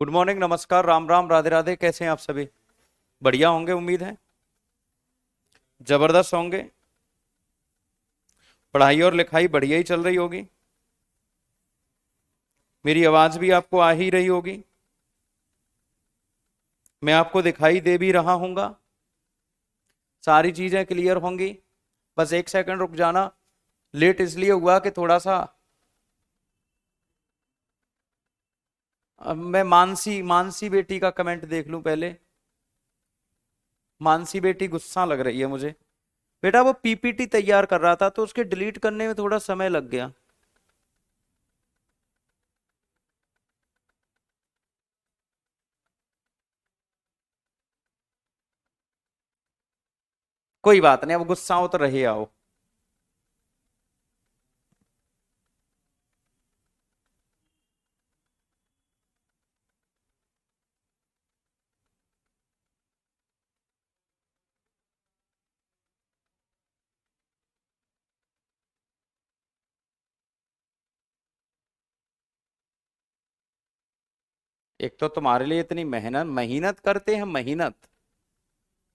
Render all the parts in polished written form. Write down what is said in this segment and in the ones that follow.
Good morning, नमस्कार, राम राम, राधे राधे। कैसे हैं आप सभी? बढ़िया होंगे, उम्मीद है। जबरदस्त होंगे। पढ़ाई और लिखाई बढ़िया ही चल रही होगी। मेरी आवाज भी आपको आ ही रही होगी। मैं आपको दिखाई दे भी रहा हूंगा। सारी चीजें क्लियर होंगी। बस एक सेकंड रुक जाना। लेट इसलिए हुआ कि थोड़ा सा अब मैं मानसी मानसी बेटी का कमेंट देख लूं पहले। मानसी बेटी गुस्सा लग रही है मुझे। बेटा वो पीपीटी तैयार कर रहा था तो उसके डिलीट करने में थोड़ा समय लग गया। कोई बात नहीं, अब गुस्सा हो तो रहे आओ। एक तो तुम्हारे लिए इतनी मेहनत मेहनत करते हैं, मेहनत,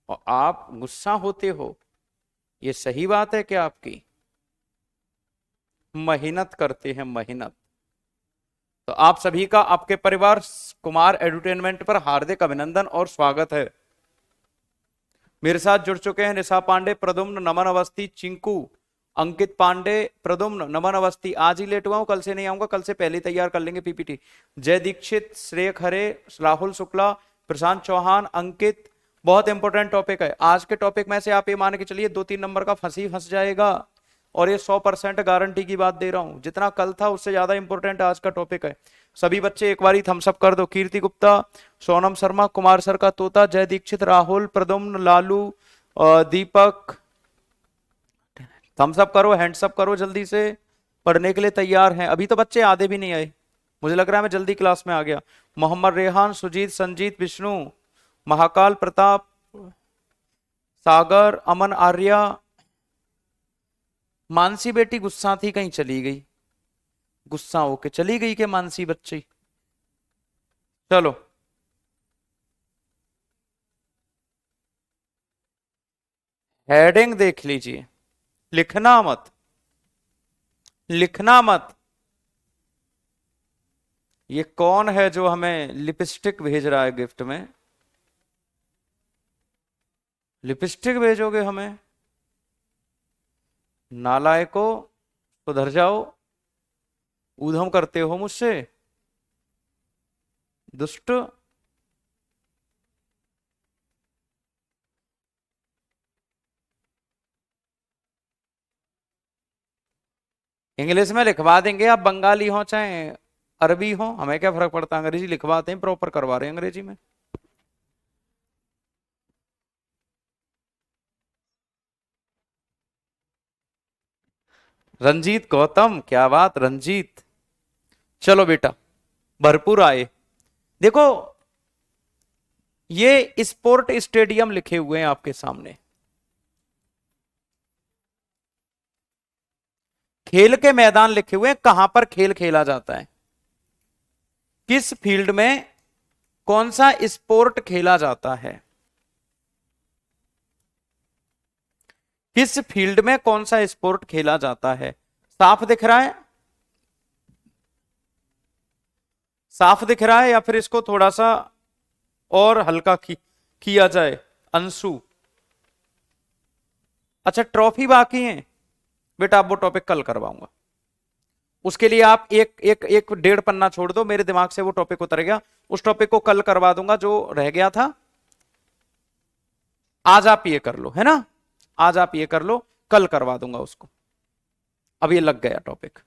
और आप गुस्सा होते हो। ये सही बात है क्या आपकी? मेहनत करते हैं, मेहनत। तो आप सभी का आपके परिवार कुमार एडुटेनमेंट पर हार्दिक अभिनंदन और स्वागत है। मेरे साथ जुड़ चुके हैं निशा पांडे, प्रद्युम्न, नमन अवस्थी, चिंकू, अंकित पांडे, प्रद्युम्न, नमन अवस्थी। आज ही लेट हुआ हूं, कल से नहीं आऊंगा, कल से पहले ही तैयार कर लेंगे पीपीटी। जय दीक्षित, श्रेय खरे, राहुल शुक्ला, प्रशांत चौहान, अंकित। बहुत इंपॉर्टेंट टॉपिक है आज के। टॉपिक में से आप ये मान के चलिए 2-3 नंबर का फंसी फंस जाएगा। और ये 100% गारंटी की बात दे रहा हूं। जितना कल था उससे ज्यादा इंपॉर्टेंट आज का टॉपिक है। सभी बच्चे एक बार थम्सअप कर दो। कीर्ति गुप्ता, सोनम शर्मा, कुमार सर का तोता, जय दीक्षित, राहुल, प्रद्युम्न, लालू, दीपक। थम्सअप करो, हैंड्सअप करो जल्दी से। पढ़ने के लिए तैयार हैं। अभी तो बच्चे आधे भी नहीं आए। मुझे लग रहा है मैं जल्दी क्लास में आ गया। मोहम्मद रेहान, सुजीत, संजीत, विष्णु, महाकाल, प्रताप, सागर, अमन, आर्या। मानसी बेटी गुस्सा थी, कहीं चली गई। गुस्सा होके चली गई कि मानसी बच्ची। चलो, हेडिंग देख लीजिए। लिखना मत, लिखना मत। ये कौन है जो हमें लिपस्टिक भेज रहा है गिफ्ट में? लिपस्टिक भेजोगे हमें? नालायको, सुधर जाओ। ऊधम करते हो मुझसे, दुष्ट। इंग्लिश में लिखवा देंगे, आप बंगाली हो चाहे अरबी हो, हमें क्या फर्क पड़ता है। अंग्रेजी लिखवाते हैं, प्रॉपर करवा रहे हैं अंग्रेजी में। रंजीत गौतम, क्या बात रंजीत। चलो बेटा, भरपूर आए। देखो, ये स्पोर्ट स्टेडियम लिखे हुए हैं आपके सामने। खेल के मैदान लिखे हुए हैं। कहां पर खेल खेला जाता है, किस फील्ड में कौन सा स्पोर्ट खेला जाता है, किस फील्ड में कौन सा स्पोर्ट खेला जाता है। साफ दिख रहा है? साफ दिख रहा है या फिर इसको थोड़ा सा और हल्का किया जाए? अंशु, अच्छा ट्रॉफी बाकी है बेटा, आप वो टॉपिक कल करवाऊंगा। उसके लिए आप एक एक एक 1.5 पन्ना छोड़ दो, मेरे दिमाग से वो टॉपिक उतर गया। उस टॉपिक को कल करवा दूंगा जो रह गया था। आज आप ये कर लो, है ना? आज आप ये कर लो, कल करवा दूंगा उसको। अब ये लग गया टॉपिक।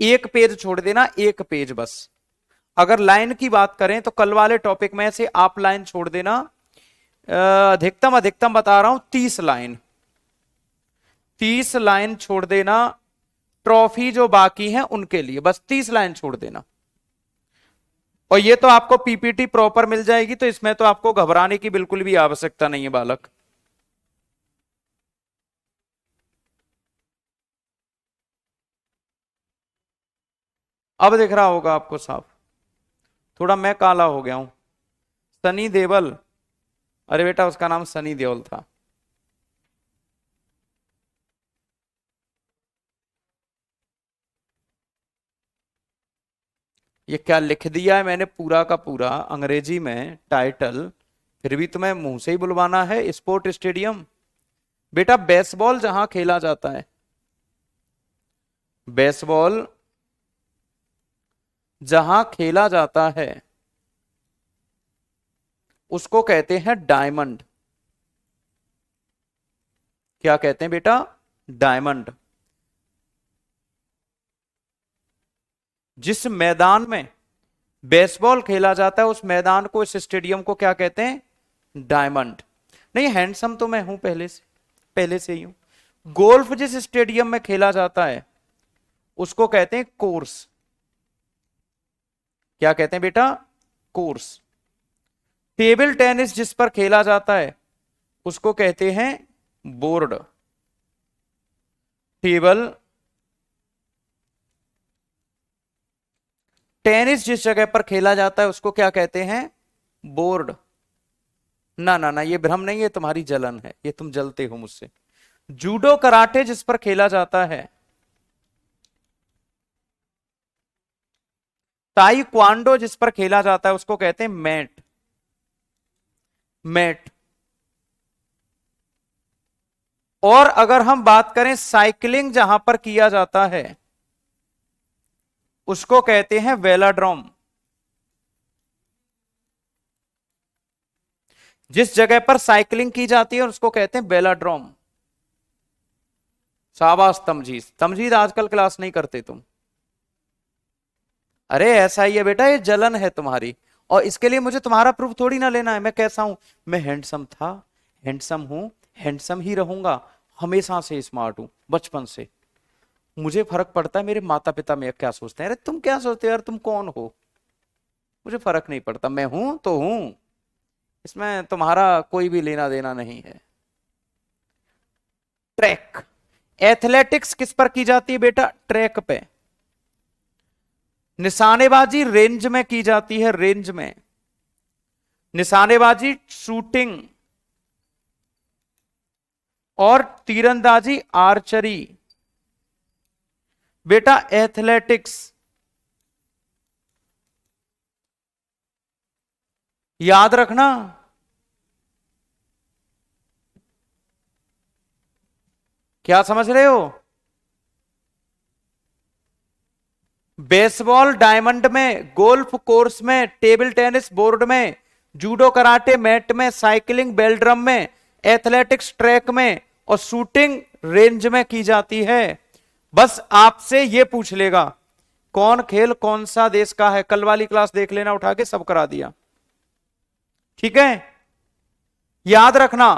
एक पेज छोड़ देना, एक पेज बस। अगर लाइन की बात करें तो कल वाले टॉपिक में से आप लाइन छोड़ देना। अधिकतम अधिकतम बता रहा हूं 30 लाइन। 30 लाइन छोड़ देना। ट्रॉफी जो बाकी है उनके लिए बस 30 लाइन छोड़ देना। और ये तो आपको पीपीटी प्रॉपर मिल जाएगी, तो इसमें तो आपको घबराने की बिल्कुल भी आवश्यकता नहीं है बालक। अब दिख रहा होगा आपको साफ। थोड़ा मैं काला हो गया हूं। सनी देओल, अरे बेटा उसका नाम सनी देओल था। ये क्या लिख दिया है मैंने पूरा का पूरा अंग्रेजी में टाइटल, फिर भी तुम्हें मुंह से ही बुलवाना है स्पोर्ट स्टेडियम। बेटा बेसबॉल जहां खेला जाता है, बेसबॉल जहां खेला जाता है उसको कहते हैं डायमंड। क्या कहते हैं बेटा? डायमंड। जिस मैदान में बेसबॉल खेला जाता है उस मैदान को, इस स्टेडियम को क्या कहते हैं? डायमंड। नहीं, हैंडसम तो मैं हूं पहले से ही हूं। गोल्फ जिस स्टेडियम में खेला जाता है उसको कहते हैं कोर्स। क्या कहते हैं बेटा? कोर्स। टेबल टेनिस जिस पर खेला जाता है उसको कहते हैं बोर्ड। टेबल टेनिस जिस जगह पर खेला जाता है उसको क्या कहते हैं? बोर्ड। ना ना ना, ये भ्रम नहीं है, तुम्हारी जलन है, ये तुम जलते हो मुझसे। जूडो कराटे जिस पर खेला जाता है, ताई क्वांडो जिस पर खेला जाता है उसको कहते हैं मैट। मैट। और अगर हम बात करें साइकिलिंग जहां पर किया जाता है उसको कहते हैं वेलाड्रोम। जिस जगह पर साइकिलिंग की जाती है उसको कहते हैं वेलाड्रोम। शाबाश तमजीद। तमजीद आजकल क्लास नहीं करते तुम। अरे ऐसा ही है बेटा, ये जलन है तुम्हारी, और इसके लिए मुझे तुम्हारा प्रूफ थोड़ी ना लेना है। मैं कैसा हूं? मैं हैंडसम था, हैंडसम हूं, हैंडसम ही रहूंगा, हमेशा से स्मार्ट हूं, बचपन से। मुझे फर्क पड़ता है मेरे माता पिता में क्या सोचते हैं। अरे तुम क्या सोचते हो यार, तुम कौन हो? मुझे फर्क नहीं पड़ता, मैं हूं तो हूं, इसमें तुम्हारा कोई भी लेना देना नहीं है। ट्रैक। एथलेटिक्स किस पर की जाती है बेटा? ट्रैक पे। निशानेबाजी रेंज में की जाती है, रेंज में। निशानेबाजी, शूटिंग और तीरंदाजी, आर्चरी। बेटा एथलेटिक्स याद रखना, क्या समझ रहे हो? बेसबॉल डायमंड में, गोल्फ कोर्स में, टेबल टेनिस बोर्ड में, जूडो कराटे मैट में, साइकिलिंग बेलड्रम में, एथलेटिक्स ट्रैक में, और शूटिंग रेंज में की जाती है। बस आपसे यह पूछ लेगा कौन खेल कौन सा देश का है। कल वाली क्लास देख लेना उठा के, सब करा दिया। ठीक है, याद रखना,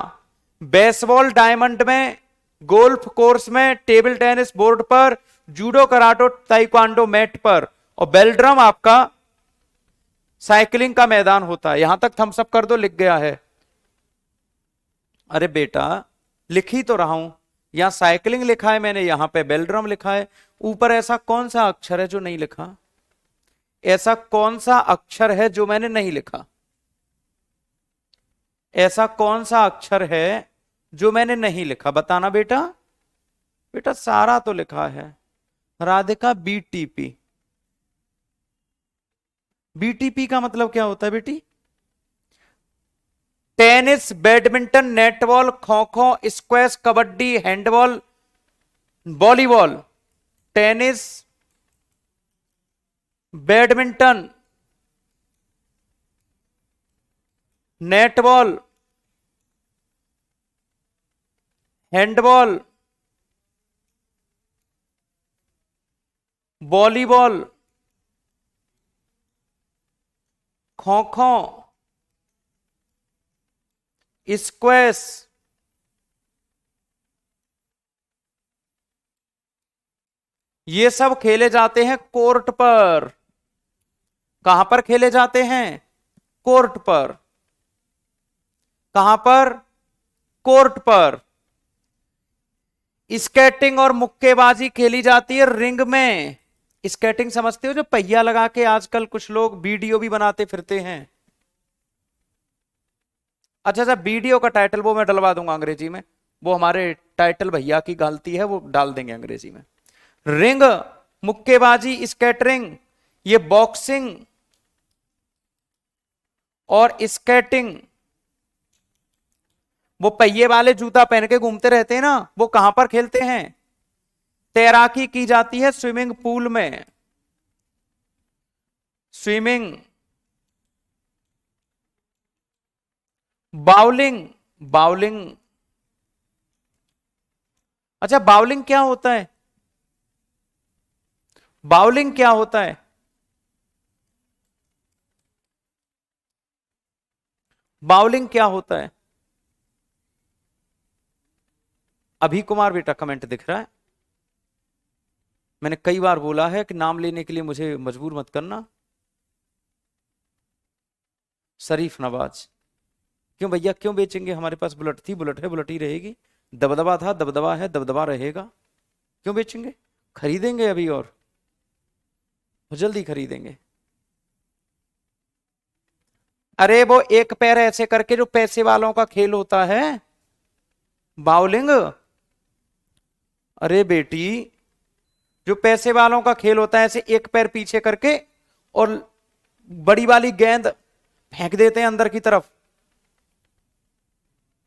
बेसबॉल डायमंड में, गोल्फ कोर्स में, टेबल टेनिस बोर्ड पर, जूडो कराटो ताइक्वांडो मैट पर, और बेलड्रम आपका साइकिलिंग का मैदान होता है। यहां तक थम्स अप कर दो, लिख गया है। अरे बेटा लिख ही तो रहा हूं, यहां साइकिलिंग लिखा है मैंने, यहां पे बेलड्रम लिखा है। ऊपर ऐसा कौन सा अक्षर है जो नहीं लिखा? ऐसा कौन सा अक्षर है जो मैंने नहीं लिखा? ऐसा कौन सा अक्षर है जो मैंने नहीं लिखा? बताना बेटा। बेटा सारा तो लिखा है। राधिका बीटीपी। बीटीपी का मतलब क्या होता है बेटी? Tennis, badminton, netball, kho kho, squash, kabaddi, handball, volleyball. Tennis, badminton, netball, handball, volleyball, kho kho, squash, ये सब खेले जाते हैं कोर्ट पर। कहां पर खेले जाते हैं? कोर्ट पर। कहां पर? कोर्ट पर। स्केटिंग और मुक्केबाजी खेली जाती है रिंग में। स्केटिंग समझते हो, जो पहिया लगा के आजकल कुछ लोग वीडियो भी बनाते फिरते हैं। अच्छा अच्छा, वीडियो का टाइटल वो मैं डलवा दूंगा अंग्रेजी में, वो हमारे टाइटल भैया की गलती है, वो डाल देंगे अंग्रेजी में। रिंग मुक्केबाजी, स्केटरिंग, ये बॉक्सिंग और स्केटिंग, वो पहिए वाले जूता पहन के घूमते रहते हैं ना, वो कहां पर खेलते हैं? तैराकी की जाती है स्विमिंग पूल में। Swimming, bowling, bowling. अच्छा, बाउलिंग क्या होता है? बाउलिंग क्या होता है? बाउलिंग क्या होता है? अभी कुमार बेटा कमेंट दिख रहा है। मैंने कई बार बोला है कि नाम लेने के लिए मुझे मजबूर मत करना। शरीफ नवाज, क्यों भैया क्यों बेचेंगे? हमारे पास बुलेट थी, बुलेट है, बुलेट ही रहेगी। दबदबा था, दबदबा है, दबदबा रहेगा। क्यों बेचेंगे? खरीदेंगे अभी, और जल्दी खरीदेंगे। अरे वो एक पैर ऐसे करके जो पैसे वालों का खेल होता है, बाउलिंग। अरे बेटी, जो पैसे वालों का खेल होता है, ऐसे एक पैर पीछे करके और बड़ी वाली गेंद फेंक देते हैं अंदर की तरफ,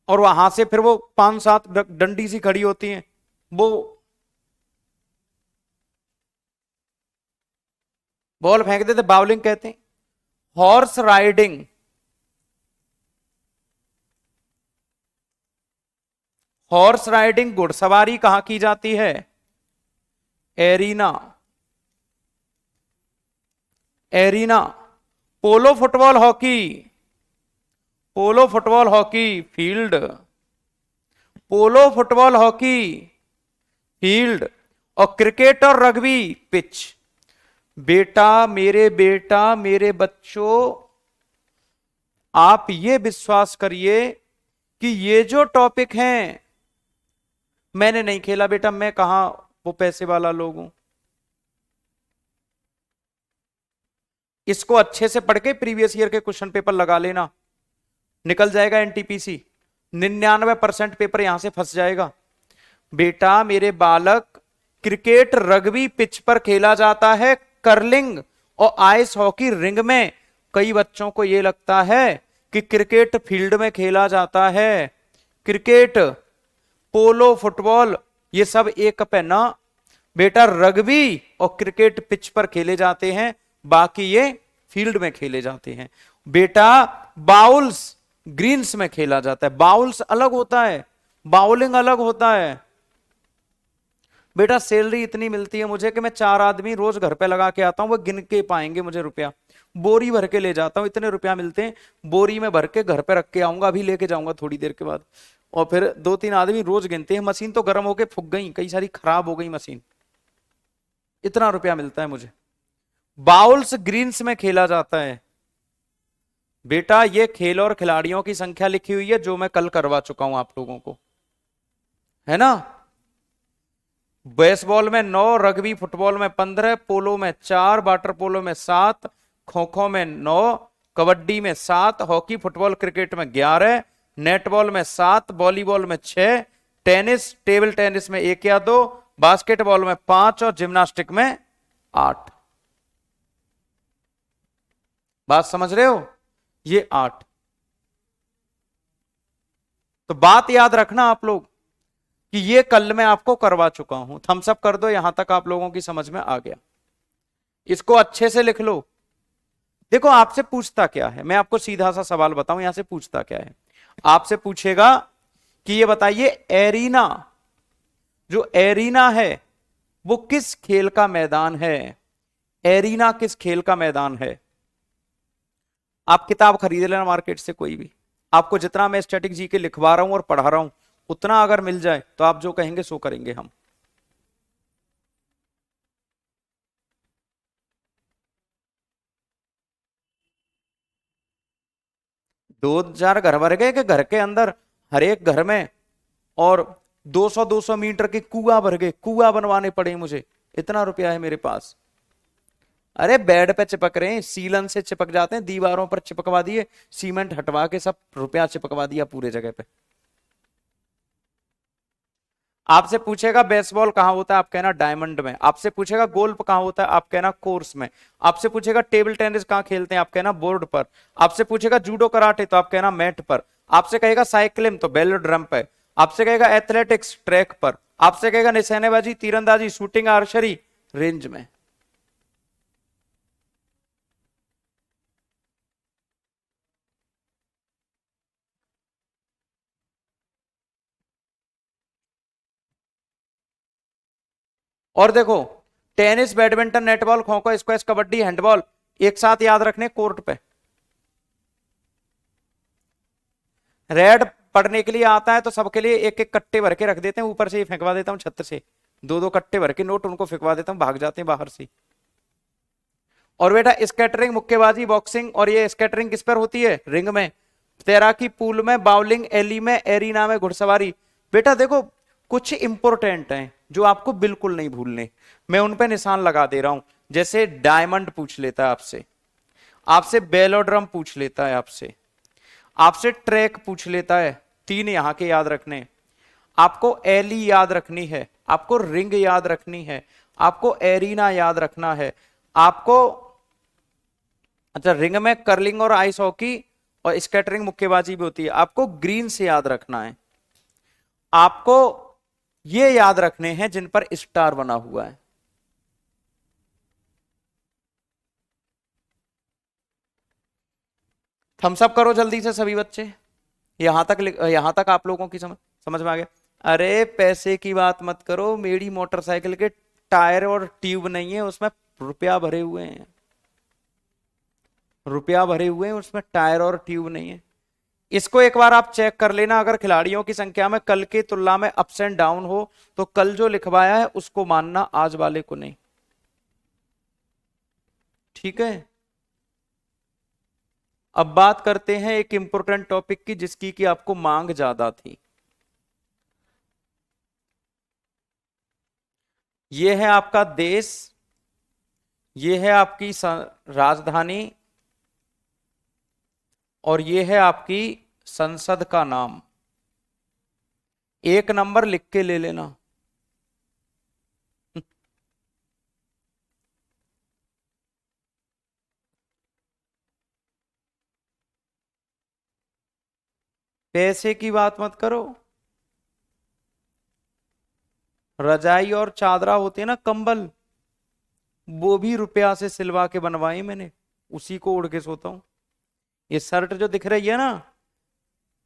और वहां से फिर वो 5-7 डंडी सी खड़ी होती हैं, वो बॉल फेंक देते, बाउलिंग कहते हैं। हॉर्स राइडिंग, हॉर्स राइडिंग घुड़सवारी कहां की जाती है? Arena, arena. Polo football hockey, polo football hockey field, polo football hockey field. और क्रिकेट और रग्बी पिच। बेटा मेरे बच्चों, आप ये विश्वास करिए कि ये जो टॉपिक हैं, मैंने नहीं खेला बेटा, मैं कहां वो पैसे वाला लोग हूं। इसको अच्छे से पढ़ के प्रीवियस ईयर के क्वेश्चन पेपर लगा लेना, निकल जाएगा एनटीपीसी। 99% पेपर यहां से फंस जाएगा। बेटा मेरे बालक, क्रिकेट रग्बी पिच पर खेला जाता है, कर्लिंग और आइस हॉकी रिंग में। कई बच्चों को यह लगता है कि क्रिकेट फील्ड में खेला जाता है। क्रिकेट, पोलो, फुटबॉल, ये सब एक कप है ना बेटा। रग्बी और क्रिकेट पिच पर खेले जाते हैं, बाकी ये फील्ड में खेले जाते हैं। बेटा बाउल्स ग्रीन्स में खेला जाता है, बाउल्स अलग होता है, बाउलिंग अलग होता है। बेटा सैलरी इतनी मिलती है मुझे कि मैं 4 आदमी रोज घर पे लगा के आता हूं, वो गिन के पाएंगे मुझे रुपया। बोरी भर के ले जाता हूं, इतने रुपया मिलते हैं, बोरी में भर के घर पे रख के आऊंगा, अभी लेके जाऊंगा थोड़ी देर के बाद। और फिर 2-3 आदमी रोज गिनते हैं। मशीन तो गर्म होके फूक गई, कई सारी खराब हो गई मशीन, इतना रुपया मिलता है मुझे। बाउल्स ग्रीन्स में खेला जाता है। बेटा ये खेल और खिलाड़ियों की संख्या लिखी हुई है, जो मैं कल करवा चुका हूं आप लोगों को, है ना। बेसबॉल में 9, रग्बी फुटबॉल में 15, पोलो में 4, वाटर पोलो में 7, खो खो में 9, कबड्डी में 7, हॉकी फुटबॉल क्रिकेट में 11, नेटबॉल में 7, वॉलीबॉल में 6, टेनिस टेबल टेनिस में 1 या 2, बास्केटबॉल में 5 और जिम्नास्टिक में 8। बात समझ रहे हो? ये 8। तो बात याद रखना आप लोग कि ये कल मैं आपको करवा चुका हूं। थम्स अप कर दो, यहां तक आप लोगों की समझ में आ गया। इसको अच्छे से लिख लो। देखो आपसे पूछता क्या है, मैं आपको सीधा सा सवाल बताऊं, यहां से पूछता क्या है। आपसे पूछेगा कि ये बताइए, एरीना, जो एरीना है वो किस खेल का मैदान है? एरीना किस खेल का मैदान है? आप किताब खरीद लेना मार्केट से कोई भी, आपको जितना मैं स्टैटिक जीके लिखवा रहा हूं और पढ़ा रहा हूं, उतना अगर मिल जाए तो आप जो कहेंगे सो करेंगे हम। 2-4 घर भर गए कि घर के अंदर हर एक घर में, और 200-200 मीटर के कुआं भर गए, कुआं बनवाने पड़े मुझे, इतना रुपया है मेरे पास। अरे बेड पे चिपक रहे हैं, सीलन से चिपक जाते हैं, दीवारों पर चिपकवा दिए, सीमेंट हटवा के सब रुपया चिपकवा दिया पूरे जगह पे। आपसे पूछेगा बेसबॉल कहाँ होता है, आप कहना डायमंड में। आपसे पूछेगा गोल्फ कहाँ होता है, आप कहना कोर्स में। आपसे पूछेगा टेबल टेनिस कहाँ खेलते हैं, आप कहना बोर्ड पर। आपसे पूछेगा जूडो कराटे, तो आप कहना मैट पर। आपसे कहेगा साइकिलिंग, तो बेलोड्रम पे। आपसे कहेगा एथलेटिक्स, ट्रैक पर। आपसे कहेगा निशानेबाजी, तीरंदाजी, शूटिंग, आर्चरी, रेंज में। और देखो, tennis, badminton, netball, kho kho, squash, kabaddi, handball एक साथ याद रखने कोर्ट पे। रेड पढ़ने के लिए आता है तो सबके लिए एक एक कट्टे भर के रख देते हैं, ऊपर से ही फेंकवा देता हूं छत से, दो दो कट्टे भर के नोट उनको फेंकवा देता हूं, भाग जाते हैं बाहर से। और बेटा स्केटरिंग, मुक्केबाजी, बॉक्सिंग, और ये स्केटरिंग किस पर होती है, रिंग में। तैराकी पूल में, बाउलिंग एली में, एरिना में, घुड़सवारी। बेटा देखो कुछ इंपोर्टेंट हैं जो आपको बिल्कुल नहीं भूलने, मैं उन पे निशान लगा दे रहा हूं। जैसे डायमंड पूछ लेता है आपसे, आपसे बेलोड्रम पूछ लेता है, आपसे आपसे ट्रैक पूछ लेता है, तीन यहां के याद रखने। आपको एली याद रखनी है, आपको रिंग याद रखनी है, आपको एरिना याद रखना है, आपको अच्छा रिंग में कर्लिंग और आइस हॉकी और स्केटरिंग मुक्केबाजी भी होती है, आपको ग्रीन से याद रखना है। आपको ये याद रखने हैं जिन पर स्टार बना हुआ है। थम्सअप करो जल्दी से सभी बच्चे, यहां तक आप लोगों की समझ समझ में आ गया। अरे पैसे की बात मत करो, मेरी मोटरसाइकिल के टायर और ट्यूब नहीं है उसमें, रुपया भरे हुए हैं, रुपया भरे हुए हैं उसमें, टायर और ट्यूब नहीं है। इसको एक बार आप चेक कर लेना, अगर खिलाड़ियों की संख्या में कल की तुलना में अप्स एंड डाउन हो तो कल जो लिखवाया है उसको मानना, आज वाले को नहीं। ठीक है, अब बात करते हैं एक इंपॉर्टेंट टॉपिक की जिसकी कि आपको मांग ज्यादा थी। ये है आपका देश, ये है आपकी राजधानी, और ये है आपकी संसद का नाम। एक नंबर लिख के ले लेना। पैसे की बात मत करो, रजाई और चादरा होते हैं ना, कंबल, वो भी रुपया से सिलवा के बनवाए मैंने, उसी को ओढ़ के सोता हूं। ये शर्ट जो दिख रही है ना,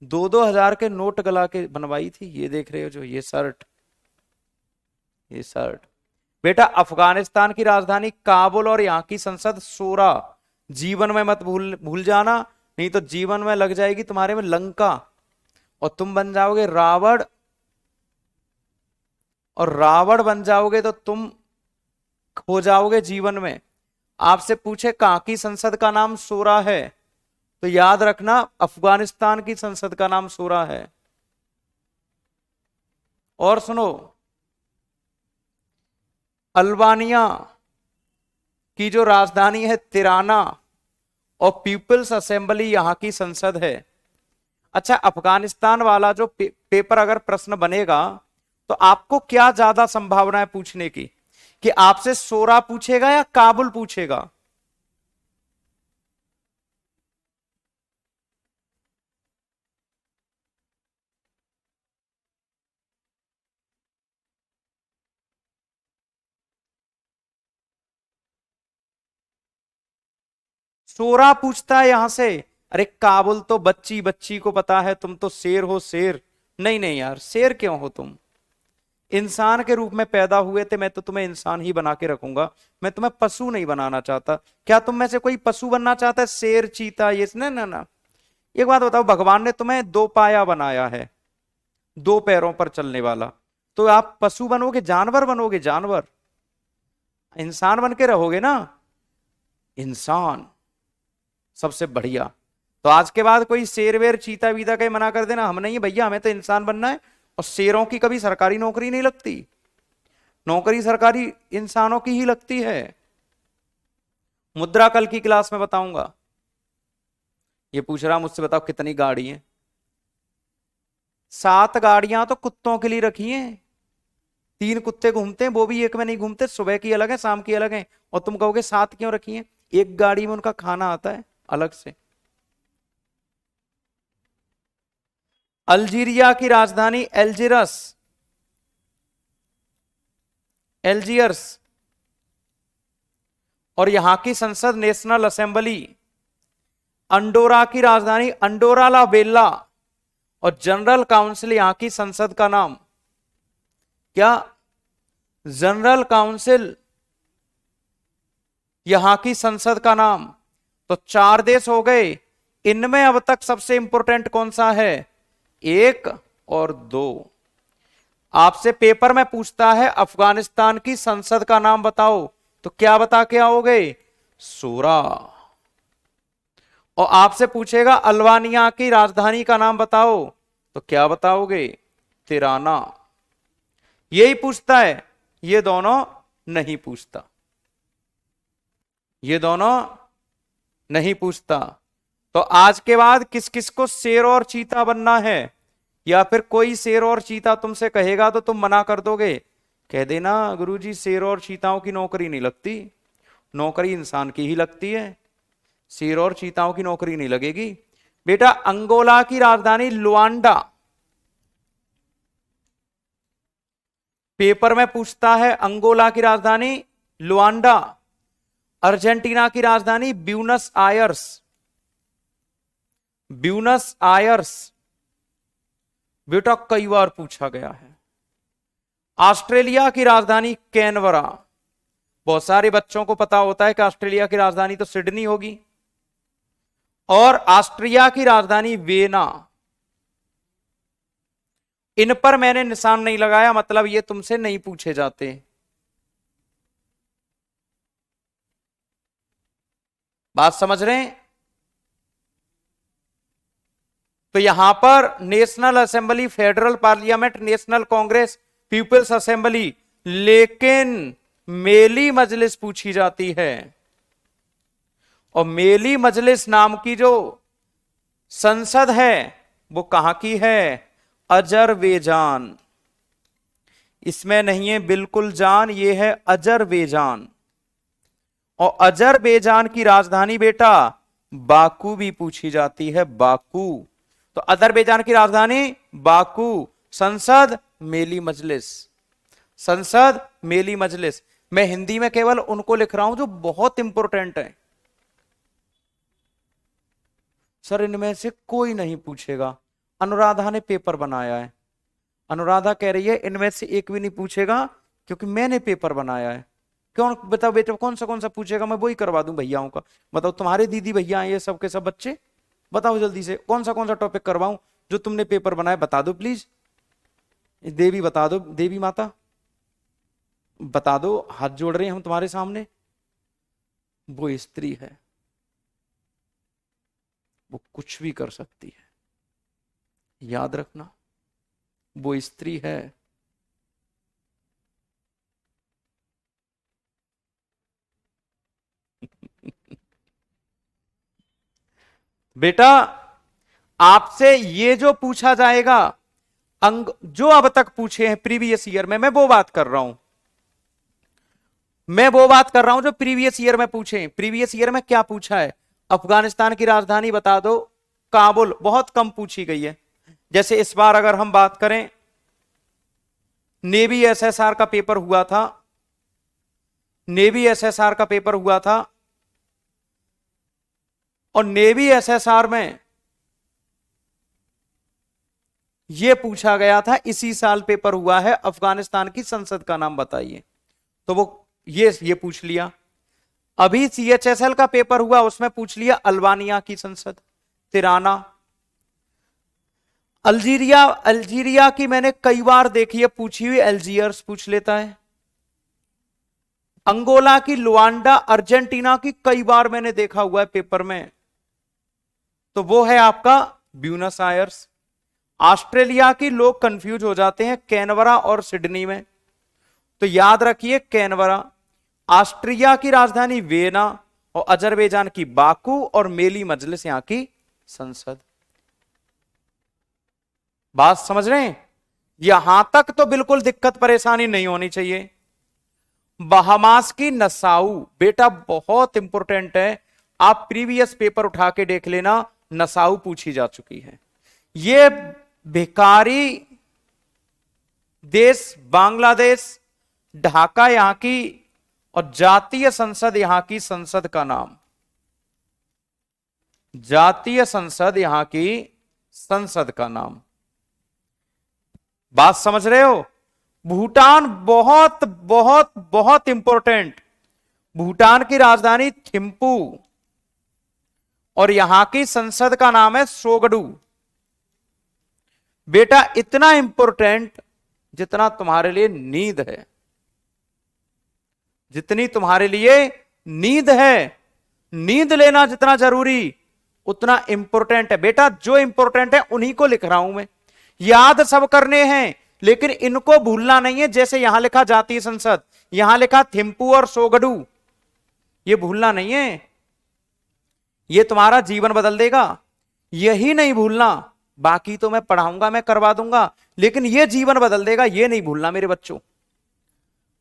2-2 हजार के नोट गला के बनवाई थी, ये देख रहे हो जो ये शर्ट, ये शर्ट। बेटा अफगानिस्तान की राजधानी काबुल और यहाँ की संसद सोरा, जीवन में मत भूल भूल जाना, नहीं तो जीवन में लग जाएगी तुम्हारे में लंका और तुम बन जाओगे रावण, और रावण बन जाओगे तो तुम खो जाओगे जीवन में। आपसे पूछे कहां की संसद का नाम सोरा है, तो याद रखना अफगानिस्तान की संसद का नाम सोरा है। और सुनो, अल्बानिया की जो राजधानी है तिराना, और पीपल्स असेंबली यहां की संसद है। अच्छा अफगानिस्तान वाला जो पेपर अगर प्रश्न बनेगा तो आपको क्या ज्यादा संभावना है पूछने की, कि आपसे सोरा पूछेगा या काबुल पूछेगा? सोरा पूछता है यहां से। अरे काबुल तो बच्ची बच्ची को पता है, तुम तो शेर हो शेर। नहीं नहीं यार, शेर क्यों हो तुम, इंसान के रूप में पैदा हुए थे, मैं तो तुम्हें इंसान ही बना के रखूंगा, मैं तुम्हें पशु नहीं बनाना चाहता। क्या तुम में से कोई पशु बनना चाहता है, शेर चीता ये? ना ना ना। एक बात बताओ, भगवान ने तुम्हें दो पाया बनाया है, दो पैरों पर चलने वाला, तो आप पशु बनोगे, जानवर बनोगे, जानवर? इंसान बन के रहोगे ना, इंसान सबसे बढ़िया। तो आज के बाद कोई शेर वेर चीता वीता के मना कर देना, हम नहीं भैया, हमें तो इंसान बनना है। और शेरों की कभी सरकारी नौकरी नहीं लगती, नौकरी सरकारी इंसानों की ही लगती है। मुद्रा कल की क्लास में बताऊंगा। ये पूछ रहा मुझसे, बताओ कितनी गाड़ी है? 7 गाड़ियां तो कुत्तों के लिए रखी हैं। 3 कुत्ते घूमते हैं, वो भी एक में नहीं घूमते, सुबह की अलग है शाम की अलग है। और तुम कहोगे 7 क्यों रखी हैं? एक गाड़ी में उनका खाना आता है अलग से। अल्जीरिया की राजधानी एल्जियर्स, एल्जियर्स। और यहां की संसद नेशनल असेंबली। अंडोरा की राजधानी अंडोरा ला वेला। और जनरल काउंसिल यहां की संसद का नाम क्या? जनरल काउंसिल यहां की संसद का नाम। तो 4 देश हो गए। इनमें अब तक सबसे इंपॉर्टेंट कौन सा है? 1 और 2। आपसे पेपर में पूछता है अफगानिस्तान की संसद का नाम बताओ, तो क्या बता के आओगे? सूरा। और आपसे पूछेगा अल्बानिया की राजधानी का नाम बताओ, तो क्या बताओगे? तिराना। यही पूछता है, ये दोनों नहीं पूछता, ये दोनों नहीं पूछता। तो आज के बाद किस किस को शेर और चीता बनना है? या फिर कोई शेर और चीता तुमसे कहेगा तो तुम मना कर दोगे? कह देना गुरुजी शेर और चीताओं की नौकरी नहीं लगती, नौकरी इंसान की ही लगती है, शेर और चीताओं की नौकरी नहीं लगेगी। बेटा अंगोला की राजधानी लुआंडा। पेपर में पूछता है अंगोला की राजधानी लुआंडा। अर्जेंटीना की राजधानी ब्यूनस आयर्स, ब्यूनस आयर्स। बेटा कई बार पूछा गया है। ऑस्ट्रेलिया की राजधानी कैनबरा। बहुत सारे बच्चों को पता होता है कि ऑस्ट्रेलिया की राजधानी तो सिडनी होगी। और ऑस्ट्रिया की राजधानी वियना। इन पर मैंने निशान नहीं लगाया, मतलब ये तुमसे नहीं पूछे जाते। बात समझ रहे हैं? तो यहां पर national assembly, federal parliament, national congress, people's assembly, लेकिन मेली मजलिस पूछी जाती है। और मेली मजलिस नाम की जो संसद है वो कहां की है? अजरबैजान। इसमें नहीं है बिल्कुल जान, ये है अजरबैजान। और अजरबैजान की राजधानी बेटा बाकू भी पूछी जाती है, बाकू। तो अजरबैजान की राजधानी बाकू। संसद मेली मजलिस, संसद मेली मजलिस। मैं हिंदी में केवल उनको लिख रहा हूं जो बहुत इंपॉर्टेंट है। सर इनमें से कोई नहीं पूछेगा। अनुराधा ने पेपर बनाया है, अनुराधा कह रही है इनमें से एक भी नहीं पूछेगा क्योंकि मैंने पेपर बनाया है। कौन बताओ बेटा, कौन सा पूछेगा? मैं वही करवा दूं भैयाओं का। बताओ तुम्हारे दीदी भैया ये सब के सब बच्चे, बताओ जल्दी से कौन सा टॉपिक करवाऊं जो तुमने पेपर बनाया? बता दो प्लीज। देवी बता दो, देवी माता बता दो, हाथ जोड़ रहे हैं हम तुम्हारे सामने। वो स्त्री है, वो कुछ भी कर सकती है, याद रखना, वो स्त्री है। बेटा आपसे ये जो पूछा जाएगा, अंग जो अब तक पूछे हैं प्रीवियस ईयर में, मैं वो बात कर रहा हूं, मैं वो बात कर रहा हूं जो प्रीवियस ईयर में पूछे। प्रीवियस ईयर में क्या पूछा है? अफगानिस्तान की राजधानी बता दो, काबुल। बहुत कम पूछी गई है। जैसे इस बार अगर हम बात करें, नेवी एसएसआर का पेपर हुआ था, नेवी एसएसआर का पेपर हुआ था। और नेवी एसएसआर में यह पूछा गया था, इसी साल पेपर हुआ है, अफगानिस्तान की संसद का नाम बताइए। तो वो ये पूछ लिया। अभी सीएचएसएल का पेपर हुआ, उसमें पूछ लिया अल्बानिया की संसद, तिराना। अल्जीरिया, अल्जीरिया की मैंने कई बार देखी है पूछी हुई, अल्जीयर्स पूछ लेता है। अंगोला की लुआंडा, अर्जेंटीना की कई बार मैंने देखा हुआ है पेपर में, तो वो है आपका ब्यूनस आयर्स। ऑस्ट्रेलिया की लोग कंफ्यूज हो जाते हैं कैनबरा और सिडनी में, तो याद रखिए कैनबरा। ऑस्ट्रिया की राजधानी वियना और अजरबैजान की बाकू और मेली मजलिस यहां की संसद। बात समझ रहे हैं? यहां तक तो बिल्कुल दिक्कत परेशानी नहीं होनी चाहिए। बहामास की नसाऊ, बेटा बहुत इंपॉर्टेंट है, आप प्रीवियस पेपर उठा के देख लेना, नसाऊ पूछी जा चुकी है। ये भिखारी देश बांग्लादेश, ढाका यहां की, और जातीय संसद यहां की संसद का नाम, जातीय संसद यहां की संसद का नाम। बात समझ रहे हो? भूटान बहुत बहुत बहुत इंपॉर्टेंट, भूटान की राजधानी थिम्पू और यहां की संसद का नाम है सोगडू। बेटा इतना इंपॉर्टेंट जितना तुम्हारे लिए नींद है, जितनी तुम्हारे लिए नींद है, नींद लेना जितना जरूरी उतना इंपॉर्टेंट है। बेटा जो इंपॉर्टेंट है उन्हीं को लिख रहा हूं मैं, याद सब करने हैं लेकिन इनको भूलना नहीं है। जैसे यहां लिखा जातीय संसद, यहां लिखा थिम्पू और सोगडू, ये भूलना नहीं है, ये तुम्हारा जीवन बदल देगा। यही नहीं भूलना, बाकी तो मैं पढ़ाऊंगा, मैं करवा दूंगा, लेकिन ये जीवन बदल देगा, ये नहीं भूलना मेरे बच्चों।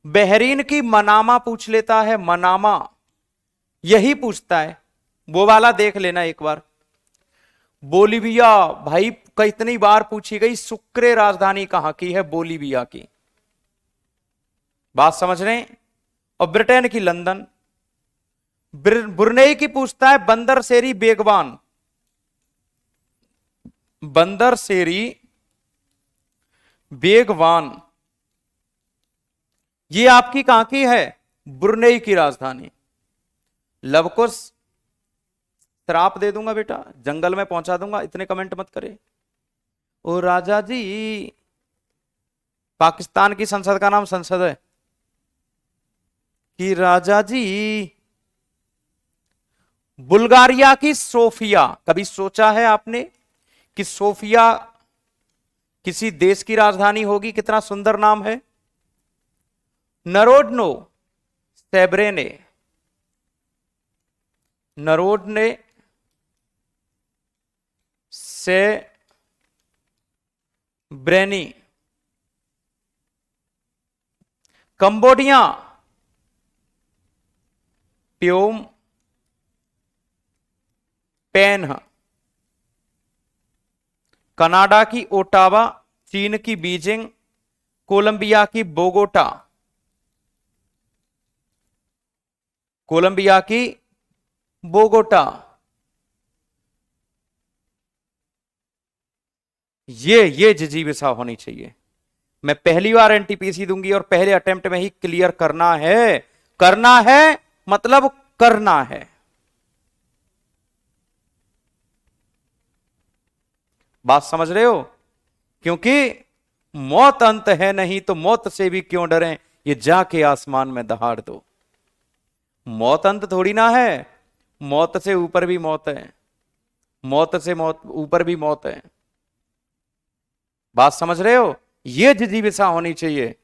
बहरीन की मनामा पूछ लेता है, मनामा यही पूछता है, वो वाला देख लेना एक बार। बोलीविया भाई कितनी बार पूछी गई, सुक्रे राजधानी कहां की है? बोलीविया की। बात समझ रहे हैं? और ब्रिटेन की लंदन। ब्रुनेई की पूछता है बंदर सेरी बेगवान, बंदर सेरी बेगवान, ये आपकी कहां की है? ब्रुनेई की राजधानी। लवकुश श्राप दे दूंगा बेटा, जंगल में पहुंचा दूंगा, इतने कमेंट मत करे। ओ राजा जी, पाकिस्तान की संसद का नाम संसद है कि राजा जी? बुल्गारिया की सोफिया, कभी सोचा है आपने कि सोफिया किसी देश की राजधानी होगी? कितना सुंदर नाम है। नरोडनो सेब्रेने, नरोडने से ब्रेनी। कंबोडिया प्योम पेन, कनाडा की ओटावा, चीन की बीजिंग, कोलंबिया की बोगोटा, कोलंबिया की बोगोटा। ये जिजीविसा होनी चाहिए। मैं पहली बार एनटीपीसी दूंगी और पहले अटेम्प्ट में ही क्लियर करना है, करना है मतलब करना है। बात समझ रहे हो? क्योंकि मौत अंत है नहीं तो मौत से भी क्यों डरें, ये जाके आसमान में दहाड़ दो। मौत अंत थोड़ी ना है, मौत से ऊपर भी मौत है, मौत से मौत ऊपर भी मौत है। बात समझ रहे हो? ये जिजीविसा होनी चाहिए।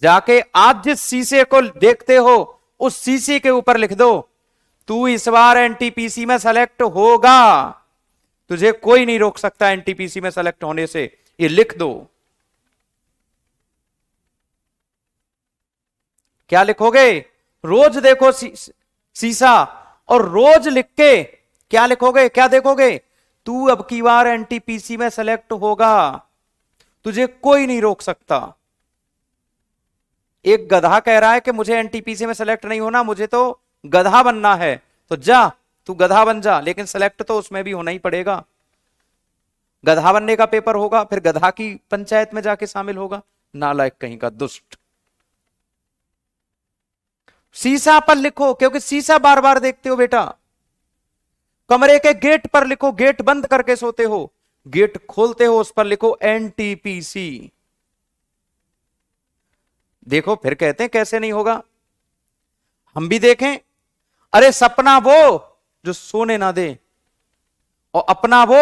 जाके आज जिस शीशे को देखते हो उस शीशे के ऊपर लिख दो, तू इस बार एनटीपीसी में सेलेक्ट होगा, तुझे कोई नहीं रोक सकता एनटीपीसी में सेलेक्ट होने से, ये लिख दो। क्या लिखोगे? रोज देखो शीशा और रोज लिख के क्या लिखोगे, क्या देखोगे? तू अब की बार एनटीपीसी में सेलेक्ट होगा, तुझे कोई नहीं रोक सकता। एक गधा कह रहा है कि मुझे एनटीपीसी में सेलेक्ट नहीं होना, मुझे तो गधा बनना है, तो जा तू गधा बन जा, लेकिन सेलेक्ट तो उसमें भी होना ही पड़ेगा। गधा बनने का पेपर होगा, फिर गधा की पंचायत में जाके शामिल होगा, नालायक कहीं का, दुष्ट। शीशा पर लिखो, क्योंकि शीशा बार बार देखते हो बेटा। कमरे के गेट पर लिखो, गेट बंद करके सोते हो, गेट खोलते हो उस पर लिखो एनटीपीसी। देखो फिर कहते हैं कैसे नहीं होगा, हम भी देखें। अरे सपना वो जो सोने ना दे और अपना वो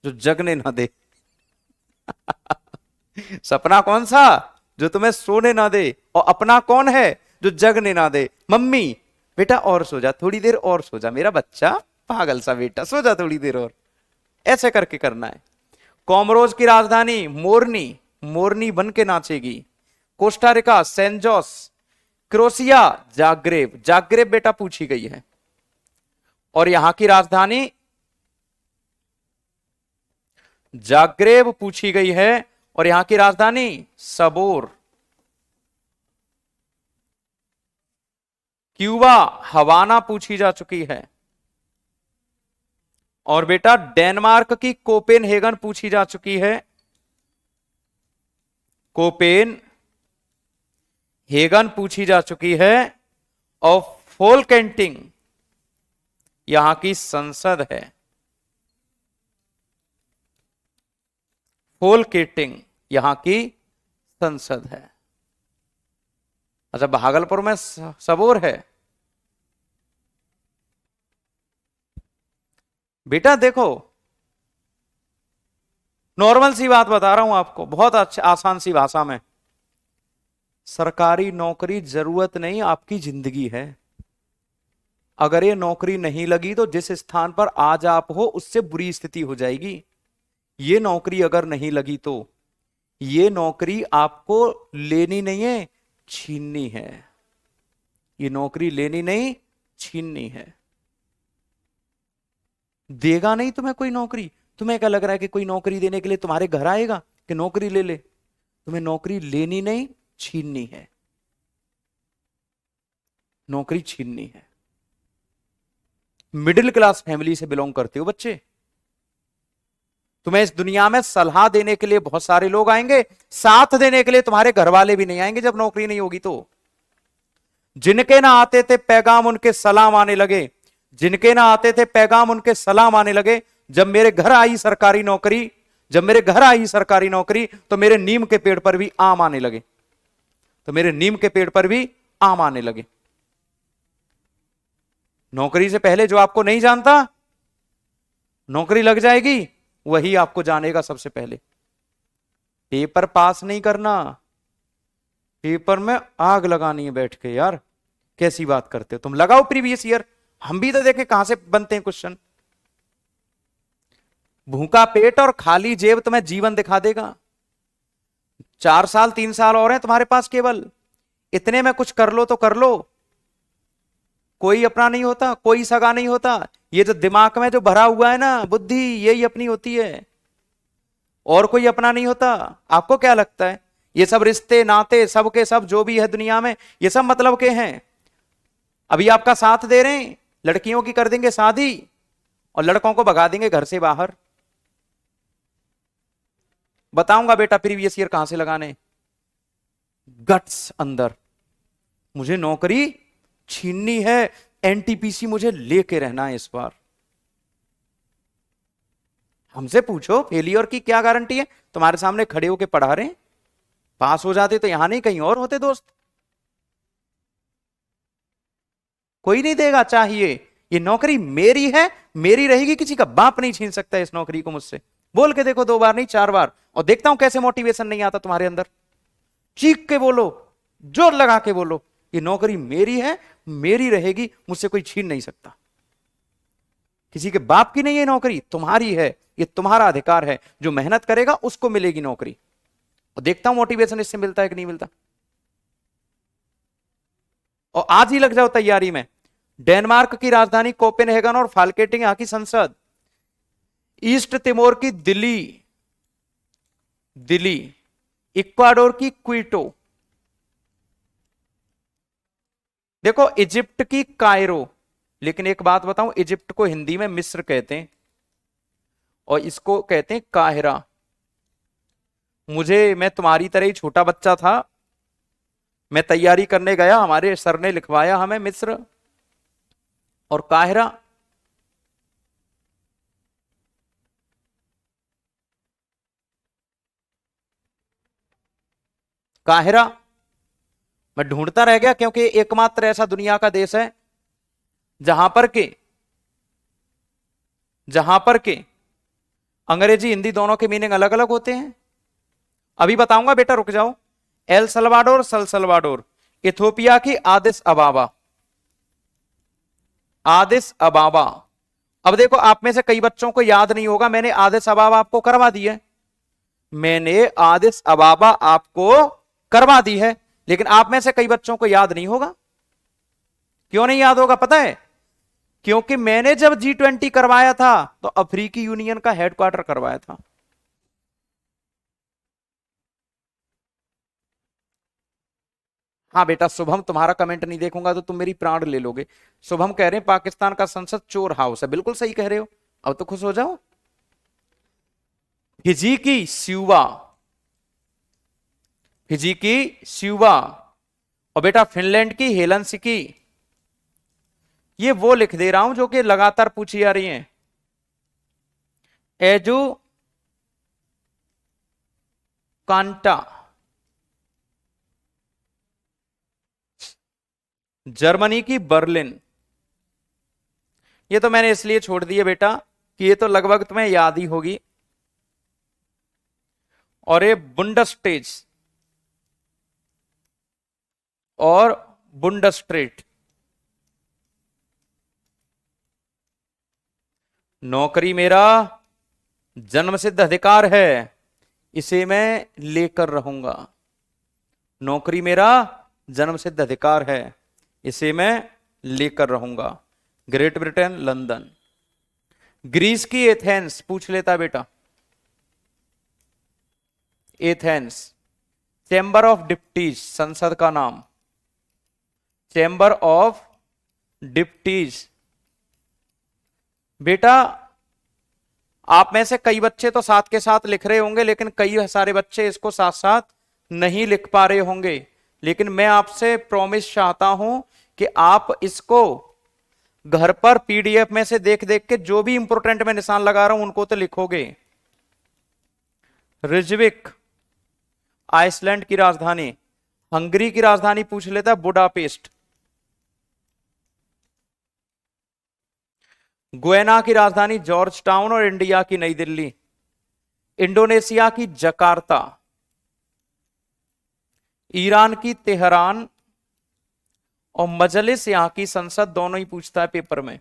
जो जगने ना दे। सपना कौन सा? जो तुम्हें सोने ना दे, और अपना कौन है? जो जगने ना दे। मम्मी बेटा और सो जा, थोड़ी देर और सो जा, मेरा बच्चा पागल सा बेटा, सो जा थोड़ी देर और, ऐसे करके करना है। कोमरोज की राजधानी मोरनी, मोरनी बन के नाचेगी। Costa Rica San Jose. Croatia Zagreb, Zagreb बेटा पूछी गई है। और यहां की राजधानी जाग्रेब पूछी गई है, और यहां की राजधानी सबोर। क्यूबा हवाना पूछी जा चुकी है। और बेटा डेनमार्क की कोपेनहेगन पूछी जा चुकी है। कोपेन हेगन पूछी जा चुकी है। और फोलकेंटिंग यहां की संसद है। फोलकेटिंग यहां की संसद है। अच्छा, भागलपुर में सबोर है। बेटा देखो, नॉर्मल सी बात बता रहा हूं आपको, बहुत अच्छी आसान सी भाषा में। सरकारी नौकरी जरूरत नहीं, आपकी जिंदगी है। अगर ये नौकरी नहीं लगी तो जिस स्थान पर आज आप हो उससे बुरी स्थिति हो जाएगी। ये नौकरी अगर नहीं लगी तो ये नौकरी आपको लेनी नहीं है, छीननी है। ये नौकरी लेनी नहीं, छीननी है। देगा नहीं तुम्हें कोई नौकरी। तुम्हें क्या लग रहा है कि कोई नौकरी देने के लिए तुम्हारे घर आएगा कि नौकरी ले ले? तुम्हें नौकरी लेनी नहीं, छीननी है। नौकरी छीननी है। मिडिल क्लास फैमिली से बिलोंग करते हो बच्चे, तुम्हें इस दुनिया में सलाह देने के लिए बहुत सारे लोग आएंगे, साथ देने के लिए तुम्हारे घर वाले भी नहीं आएंगे जब नौकरी नहीं होगी तो। जिनके ना आते थे पैगाम उनके सलाम आने लगे, जिनके ना आते थे पैगाम उनके सलाम आने लगे। जब मेरे घर आई सरकारी नौकरी, जब मेरे घर आई सरकारी नौकरी, तो मेरे नीम के पेड़ पर भी आम आने लगे, तो मेरे नीम के पेड़ पर भी आम आने लगे। नौकरी से पहले जो आपको नहीं जानता, नौकरी लग जाएगी वही आपको जानेगा सबसे पहले। पेपर पास नहीं करना, पेपर में आग लगानी है बैठ के। यार कैसी बात करते हो तुम, लगाओ प्रीवियस ईयर, हम भी तो देखें कहां से बनते हैं क्वेश्चन। भूखा पेट और खाली जेब तुम्हें जीवन दिखा देगा। 4 साल 3 साल और हैं तुम्हारे पास केवल, इतने में कुछ कर लो तो कर लो। कोई अपना नहीं होता, कोई सगा नहीं होता। ये जो दिमाग में जो भरा हुआ है ना बुद्धि, यही अपनी होती है, और कोई अपना नहीं होता। आपको क्या लगता है ये सब रिश्ते नाते सब के सब जो भी है दुनिया में, ये सब मतलब के हैं? अभी आपका साथ दे रहे हैं, लड़कियों की कर देंगे शादी और लड़कों को भगा देंगे घर से बाहर। बताऊंगा बेटा प्रीवियस ईयर कहां से लगाने। गट्स अंदर, मुझे नौकरी छीननी है, एनटीपीसी मुझे लेके रहना है इस बार। हमसे पूछो फेलियर की क्या गारंटी है? तुम्हारे सामने खड़े होके पढ़ा रहे हैं, पास हो जाते तो यहां नहीं कहीं और होते दोस्त। कोई नहीं देगा, चाहिए ये नौकरी मेरी है, मेरी रहेगी, किसी का बाप नहीं छीन सकता इस नौकरी को मुझसे। बोल के देखो 2 बार नहीं 4 बार, और देखता हूं कैसे मोटिवेशन नहीं आता तुम्हारे अंदर। चीख के बोलो, जोर लगा के बोलो, ये नौकरी मेरी है, मेरी रहेगी, मुझसे कोई छीन नहीं सकता। किसी के बाप की नहीं है नौकरी, तुम्हारी है, ये तुम्हारा अधिकार है। जो मेहनत करेगा उसको मिलेगी नौकरी। और देखता हूं मोटिवेशन इससे मिलता है कि नहीं मिलता। और आज ही लग जाओ तैयारी में। डेनमार्क की राजधानी कोपेनहेगन और फाल्केटिंग यहां की संसद। ईस्ट तिमोर की दिल्ली, दिल्ली। इक्वाडोर की क्विटो। देखो इजिप्ट की कायरो। लेकिन एक बात बताऊं, इजिप्ट को हिंदी में मिस्र कहते हैं और इसको कहते हैं काहिरा। मैं तुम्हारी तरह ही छोटा बच्चा था, मैं तैयारी करने गया, हमारे सर ने लिखवाया हमें मिस्र और काहिरा। काहिरा मैं ढूंढता रह गया, क्योंकि एकमात्र ऐसा दुनिया का देश है जहां पर के अंग्रेजी हिंदी दोनों के मीनिंग अलग अलग होते हैं। अभी बताऊंगा बेटा, रुक जाओ। एल सल्वाडोर, सल सल्वाडोर। इथोपिया की आदिस अबाबा। आदिस अबाबा। अब देखो आप में से कई बच्चों को याद नहीं होगा, मैंने आदिस अबाबा आपको करवा दी है, मैंने आदिस अबाबा आपको करवा दी है, लेकिन आप में से कई बच्चों को याद नहीं होगा। क्यों नहीं याद होगा पता है? क्योंकि मैंने जब G20 करवाया था तो अफ्रीकी यूनियन का हेडक्वार्टर करवाया था। हाँ बेटा शुभम, तुम्हारा कमेंट नहीं देखूंगा तो तुम मेरी प्राण ले लोगे। शुभम कह रहे हैं पाकिस्तान का संसद चोर हाउस है, बिल्कुल सही कह रहे हो, अब तो खुश हो जाओ। फिजी की स्यूवा, फिजी की स्यूवा, और बेटा फिनलैंड की हेलंसिकी। ये वो लिख दे रहा हूं जो कि लगातार पूछी जा रही है। एजू कांटा, जर्मनी की बर्लिन। ये तो मैंने इसलिए छोड़ दिया बेटा कि ये तो लगभग तुम्हें याद ही होगी। और ये बुंडस्टेज और बुंडस्ट्रेट। नौकरी मेरा जन्मसिद्ध अधिकार है, इसे मैं लेकर रहूंगा। नौकरी मेरा जन्मसिद्ध अधिकार है, इसे मैं लेकर रहूंगा। Great Britain London. ग्रीस की एथेंस पूछ लेता बेटा, एथेंस। चैम्बर ऑफ डिप्टीज संसद का नाम, चैम्बर ऑफ डिप्टीज। बेटा आप में से कई बच्चे तो साथ के साथ लिख रहे होंगे, लेकिन कई सारे बच्चे इसको साथ साथ नहीं लिख पा रहे होंगे। लेकिन मैं आपसे प्रॉमिस चाहता हूं कि आप इसको घर पर पीडीएफ में से देख देख के जो भी इंपोर्टेंट मैं निशान लगा रहा हूं उनको तो लिखोगे। रिजविक आइसलैंड की राजधानी। हंगरी की राजधानी पूछ लेता बुडापेस्ट। गुयाना की राजधानी जॉर्ज टाउन और इंडिया की नई दिल्ली। इंडोनेशिया की जकार्ता। ईरान की तेहरान और मजलिस यहां की संसद, दोनों ही पूछता है पेपर में।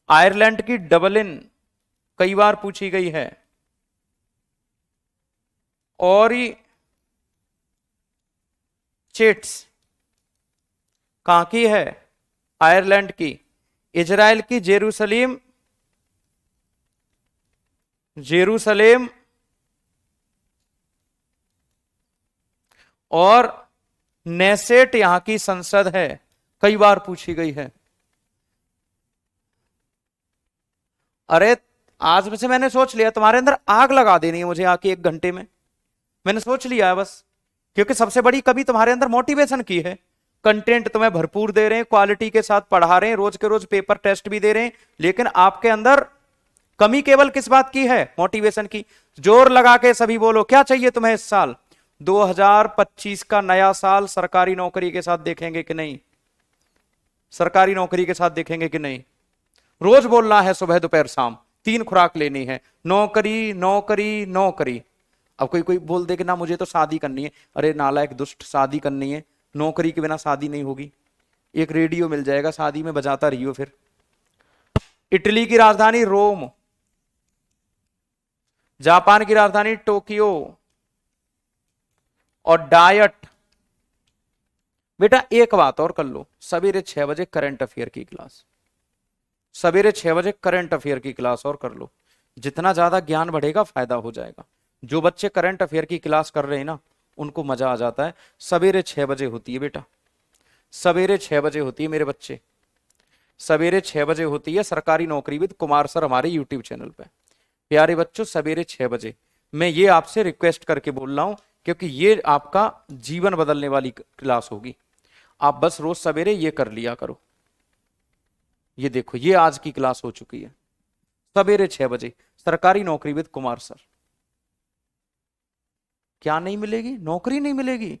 आयरलैंड की डबलिन कई बार पूछी गई है। और चेट्स कहां की है? आयरलैंड की। इजराइल की जेरूसलेम, जेरूसलेम और नेसेट यहां की संसद है, कई बार पूछी गई है। अरे आज में से मैंने सोच लिया तुम्हारे अंदर आग लगा देनी है मुझे आके 1 घंटे में, मैंने सोच लिया है बस। क्योंकि सबसे बड़ी कभी तुम्हारे अंदर मोटिवेशन की है। कंटेंट तुम्हें भरपूर दे रहे हैं, क्वालिटी के साथ पढ़ा रहे हैं, रोज के रोज पेपर टेस्ट भी दे रहे हैं, लेकिन आपके अंदर कमी केवल किस बात की है? मोटिवेशन की। जोर लगा के सभी बोलो क्या चाहिए तुम्हें इस साल? 2025 का नया साल सरकारी नौकरी के साथ देखेंगे कि नहीं? सरकारी नौकरी के साथ देखेंगे कि नहीं? रोज बोलना है, सुबह दोपहर शाम 3 खुराक लेनी है, नौकरी नौकरी नौकरी। अब कोई कोई बोल दे कि ना मुझे तो शादी करनी है, अरे नालायक दुष्ट, शादी करनी है, नौकरी के बिना शादी नहीं होगी। एक रेडियो मिल जाएगा शादी में, बजाता रहियो फिर। इटली की राजधानी रोम। जापान की राजधानी टोक्यो। और डायट। बेटा एक बात और कर लो, सवेरे 6 बजे करंट अफेयर की क्लास, सवेरे 6 बजे करंट अफेयर की क्लास और कर लो। जितना ज्यादा ज्ञान बढ़ेगा फायदा हो जाएगा। जो बच्चे करंट अफेयर की क्लास कर रहे हैं ना उनको मजा आ जाता है। सवेरे 6 बजे होती है बेटा, सवेरे 6 बजे होती है मेरे बच्चे, सवेरे 6 बजे होती है सरकारी नौकरी विद कुमार सर हमारे यूट्यूब चैनल पे। प्यारे बच्चों सवेरे 6 बजे मैं ये आपसे रिक्वेस्ट करके बोल रहा हूं, क्योंकि ये आपका जीवन बदलने वाली क्लास होगी। आप बस रोज सवेरे ये कर लिया करो। ये देखो ये आज की क्लास हो चुकी है, सवेरे 6 बजे सरकारी नौकरी विद कुमार सर। क्या नहीं मिलेगी? नौकरी नहीं मिलेगी।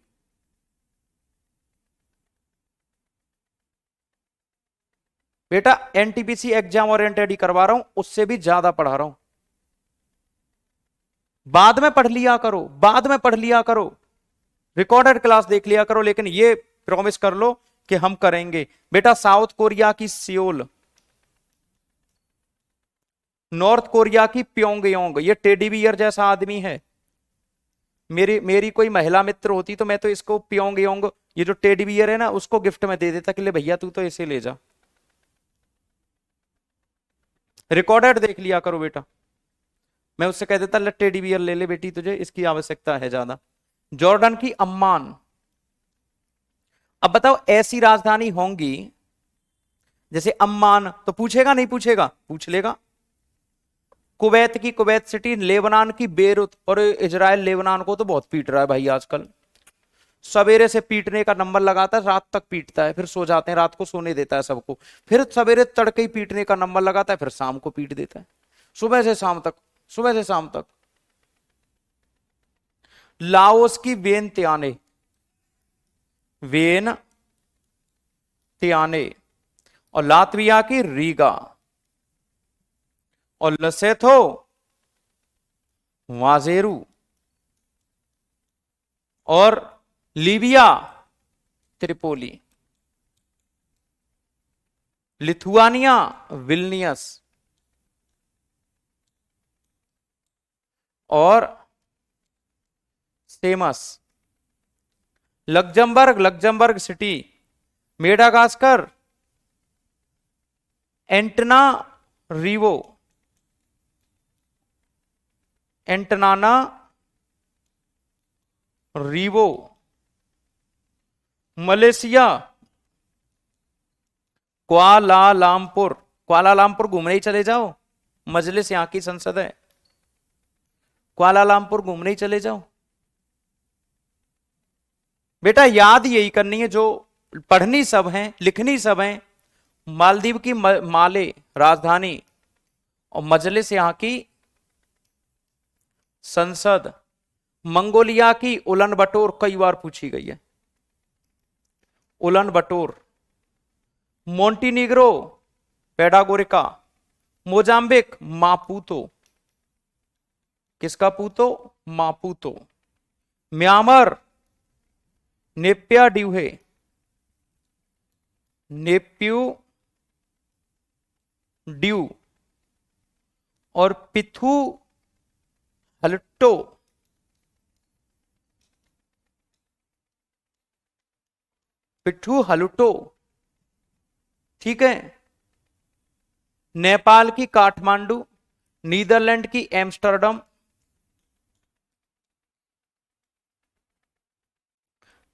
बेटा एनटीपीसी एग्जाम ओरिएंटेड करवा रहा हूं, उससे भी ज्यादा पढ़ा रहा हूं। बाद में पढ़ लिया करो, बाद में पढ़ लिया करो, रिकॉर्डेड क्लास देख लिया करो, लेकिन ये प्रॉमिस कर लो कि हम करेंगे। बेटा साउथ कोरिया की सियोल, नॉर्थ कोरिया की प्योंगयांग, ये टेडी बियर जैसा आदमी है। मेरी मेरी कोई महिला मित्र होती तो मैं तो इसको प्योंगयांग, ये जो टेडी बियर है ना, उसको गिफ्ट में दे देता कि ले भैया तू तो इसे ले जा। रिकॉर्डेड देख लिया करो बेटा। मैं उससे कह देता ले टेडी बियर ले ले बेटी, तुझे इसकी आवश्यकता है ज्यादा। जॉर्डन की अम्मान। अब बताओ ऐसी राजधानी होंगी जैसे अम्मान, तो पूछेगा नहीं पूछेगा? पूछ लेगा। कुवैत की कुवैत सिटी, लेबनान की बेरूत, और इजराइल लेबनान को तो बहुत पीट रहा है भाई आजकल। सवेरे से पीटने का नंबर लगाता है, रात तक पीटता है, फिर सो जाते हैं, रात को सोने देता है सबको। फिर सवेरे तड़के ही पीटने का नंबर लगाता है, फिर शाम को पीट देता है। सुबह से शाम तक, सुबह से शाम तक। लाओस की वेन त्याने, वेन त्याने, और लातविया की रीगा, और लसेथो वाजेरू, और लीबिया त्रिपोली, लिथुआनिया विल्नियस, और सेमस। Luxembourg, Luxembourg City, Madagascar Antananarivo, Antananarivo. Malaysia Kuala Lumpur, Kuala Lumpur घूमने ही चले जाओ, मजलिस यहां की संसद है। कुआलालंपुर घूमने ही चले जाओ। बेटा याद यही करनी है, जो पढ़नी सब है, लिखनी सब है। मालदीव की माले राजधानी, और मजलिस यहां की संसद। मंगोलिया की उलन बटोर कई बार पूछी गई है, उलन बटोर। मोंटीनिग्रो पेडागोरिका, मोजाम्बिक मापूतो, किसका पूतो? मापूतो। म्यांमार नेप्या ड्यूहे, नेप्यू ड्यू, और पिथू हल्टो, पिट्ठू हलुटो, ठीक है। नेपाल की काठमांडू, नीदरलैंड की एम्स्टर्डम,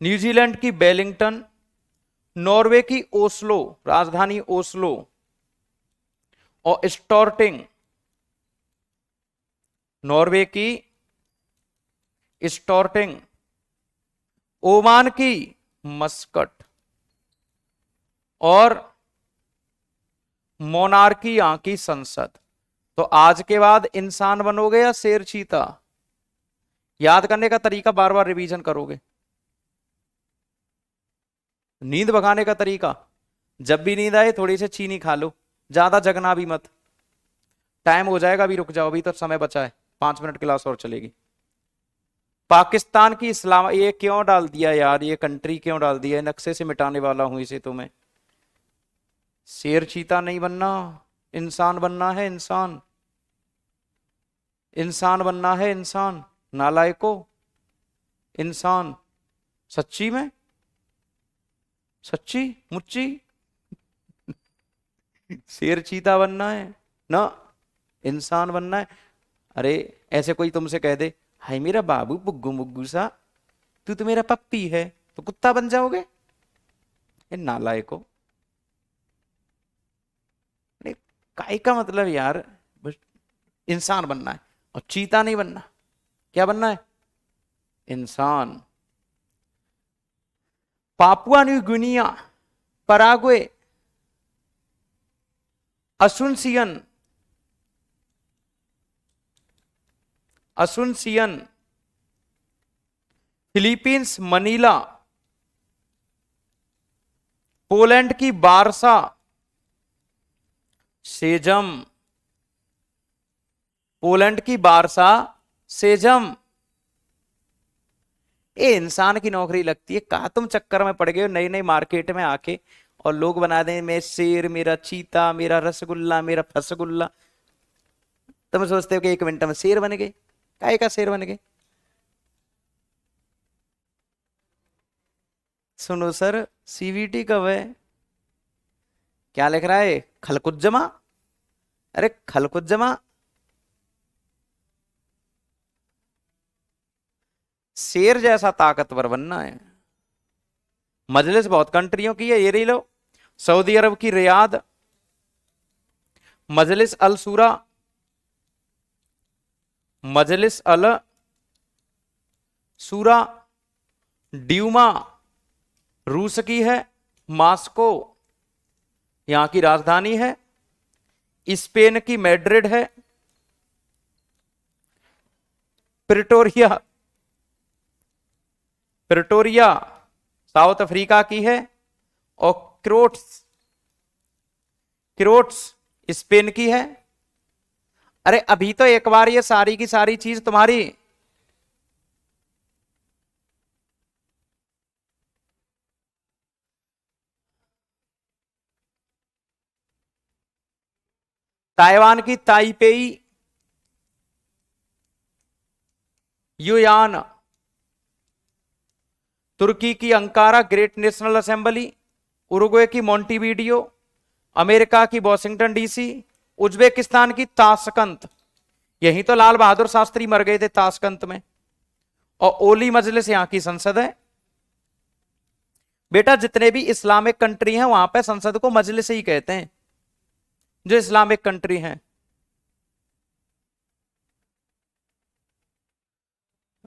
न्यूजीलैंड की वेलिंगटन, नॉर्वे की ओस्लो, राजधानी ओस्लो, और स्टॉर्टिंग, नॉर्वे की स्टॉर्टिंग। ओमान की मस्कट, और मोनार्की यहां की संसद। तो आज के बाद इंसान बनोगे या शेर चीता? याद करने का तरीका बार बार रिवीजन करोगे। नींद भगाने का तरीका, जब भी नींद आए थोड़ी सी चीनी खा लो, ज्यादा जगना भी मत। टाइम हो जाएगा, अभी रुक जाओ, अभी तो समय बचा है, 5 मिनट क्लास और चलेगी। पाकिस्तान की इस्लाम, ये क्यों डाल दिया यार, ये कंट्री क्यों डाल दिया? नक्शे से मिटाने वाला हूं इसे तो मैं। शेर चीता नहीं बनना, इंसान बनना है, इंसान, इंसान बनना है, इंसान। नालायको, इंसान। सच्ची में, सच्ची मुच्ची शेर चीता बनना है ना, इंसान बनना है। अरे ऐसे कोई तुमसे कह दे हाय मेरा बाबू बुग्गू मुग्गू सा, तू तो मेरा पप्पी है, तो कुत्ता बन जाओगे? ये नालायको। अरे काय का मतलब यार, बस इंसान बनना है और चीता नहीं बनना। क्या बनना है? इंसान। Papua new Guinea, Paraguay, Asuncion, Asuncion, Philippines Manila, Poland की बारसा, सेजम, पोलैंड की बारसा सेजम, ये इंसान की नौकरी लगती है। कहा तुम चक्कर में पड़ गए हो नई नई मार्केट में आके, और लोग बना दें मैं शेर, मेरा चीता, मेरा रसगुल्ला, मेरा फसगुल्ला। तुम सोचते हो कि 1 मिनट में शेर बन गए, काय का शेर बन गए। सुनो सर, सीवीटी कब है? क्या लिख रहा है? खलकुज्जमा। अरे खलकुज्जमा, शेर जैसा ताकतवर बनना है। मजलिस बहुत कंट्रियों की है, ये रही लो। सऊदी अरब की रियाद, मजलिस अल सूरा, मजलिस अल सूरा। ड्यूमा रूस की है। मास्को यहां की राजधानी है। स्पेन की मैड्रिड है। प्रिटोरिया, प्रिटोरिया साउथ अफ्रीका की है। और क्रोट्स, क्रोट्स स्पेन की है। अरे अभी तो एक बार ये सारी की सारी चीज तुम्हारी। ताइवान की ताइपेई, यूयान, तुर्की की Ankara great national assembly, Uruguay की मोंटीवीडियो, अमेरिका की वॉशिंगटन डीसी, उज्बेकिस्तान की ताशकंत। यहीं तो लाल बहादुर शास्त्री मर गए थे, ताशकंत में। और ओली मजलिस यहां की संसद है। बेटा जितने भी इस्लामिक कंट्री हैं वहां पे संसद को मजलिस ही कहते हैं, जो इस्लामिक कंट्री हैं।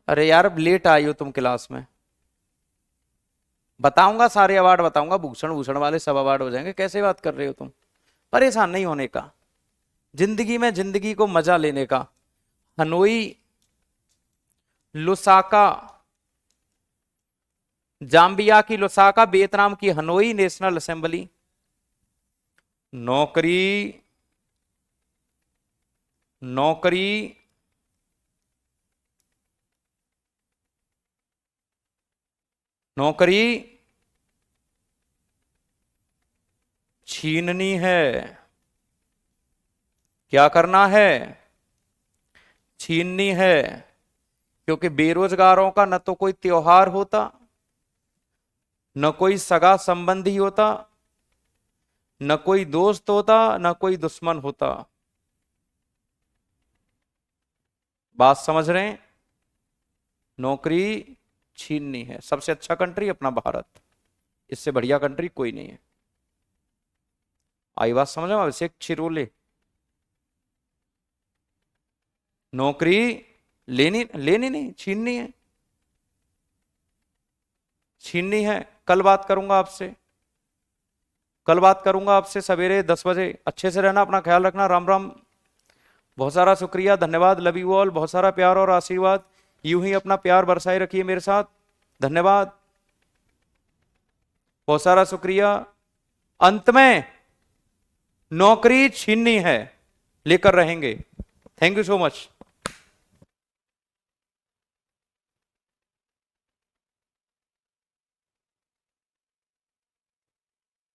अरे यार अब लेट आई हो तुम क्लास में। बताऊंगा सारे अवार्ड बताऊंगा, भूषण भूषण वाले सब अवार्ड हो जाएंगे। कैसे बात कर रहे हो तुम? परेशान नहीं होने का, जिंदगी में जिंदगी को मजा लेने का। हनोई, लुसाका, जाम्बिया की लुसाका, वियतनाम की हनोई नेशनल असेंबली। नौकरी, नौकरी, नौकरी छीननी है। क्या करना है? छीननी है। क्योंकि बेरोजगारों का न तो कोई त्योहार होता, न कोई सगा संबंधी होता, न कोई दोस्त होता, न कोई दुश्मन होता। बात समझ रहे हैं? नौकरी छीननी है। सबसे अच्छा कंट्री अपना भारत, इससे बढ़िया कंट्री कोई नहीं है। आई बात समझ में? अभिषेक छिरोले, नौकरी लेनी, लेनी नहीं, छीननी है। छीननी है। कल बात करूंगा आपसे, कल बात करूंगा आपसे सवेरे 10 बजे। अच्छे से रहना, अपना ख्याल रखना। राम राम। बहुत सारा शुक्रिया, धन्यवाद, लव यू ऑल। बहुत सारा प्यार और आशीर्वाद, यूं ही अपना प्यार बरसाए रखिए मेरे साथ। धन्यवाद, बहुत सारा शुक्रिया। अंत में नौकरी छीननी है, लेकर रहेंगे। Thank you so much.